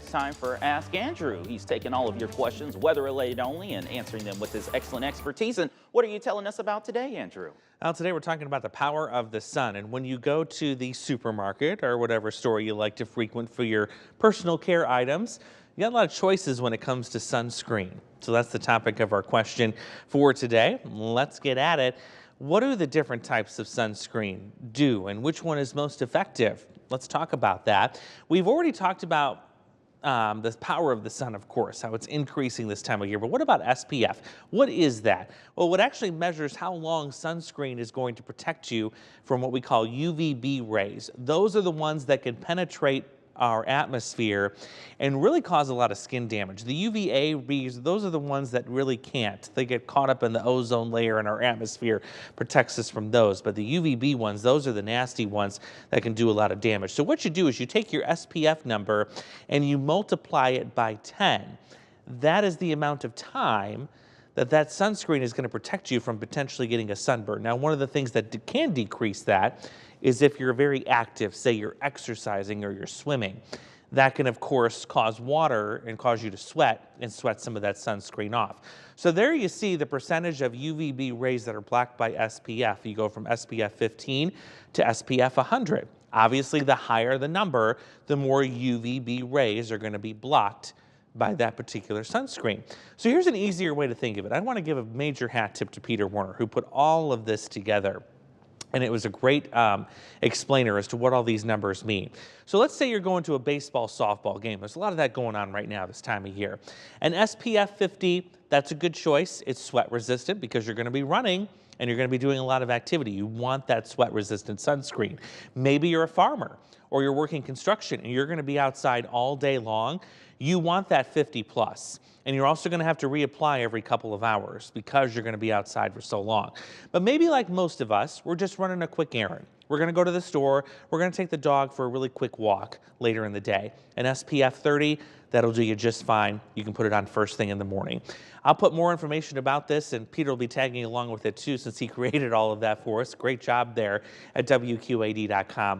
it's time for Ask Andrew. He's taking all of your questions, weather-related only, and answering them with his excellent expertise. And what are you telling us about today, Andrew? Well, today we're talking about the power of the sun. And when you go to the supermarket or whatever store you like to frequent for your personal care items, you got a lot of choices when it comes to sunscreen. So that's the topic of our question for today. Let's get at it. What do the different types of sunscreen do, and which one is most effective? Let's talk about that. We've already talked about the power of the sun, of course, how it's increasing this time of year. But what about SPF? What is that? Well, it actually measures how long sunscreen is going to protect you from what we call UVB rays. Those are the ones that can penetrate our atmosphere and really cause a lot of skin damage. The UVA rays, those are the ones that really can't. They get caught up in the ozone layer in our atmosphere, protects us from those. But the UVB ones, those are the nasty ones that can do a lot of damage. So what you do is you take your SPF number and you multiply it by 10. That is the amount of time that sunscreen is going to protect you from potentially getting a sunburn. Now, one of the things that can decrease that is if you're very active, say you're exercising or you're swimming. That can, of course, cause water and cause you to sweat and sweat some of that sunscreen off. So there you see the percentage of UVB rays that are blocked by SPF. You go from SPF 15 to SPF 100. Obviously, the higher the number, the more UVB rays are going to be blocked by that particular sunscreen. So here's an easier way to think of it. I want to give a major hat tip to Peter Warner, who put all of this together. And it was a great explainer as to what all these numbers mean. So let's say you're going to a baseball, softball game. There's a lot of that going on right now this time of year. And SPF 50, that's a good choice. It's sweat resistant because you're going to be running and you're going to be doing a lot of activity. You want that sweat resistant sunscreen. Maybe you're a farmer or you're working construction and you're going to be outside all day long. You want that 50 plus. And you're also going to have to reapply every couple of hours because you're going to be outside for so long. But maybe like most of us, we're just running a quick errand. We're going to go to the store. We're going to take the dog for a really quick walk later in the day. An SPF 30, that'll do you just fine. You can put it on first thing in the morning. I'll put more information about this, and Peter will be tagging along with it too since he created all of that for us. Great job there at WQAD.com.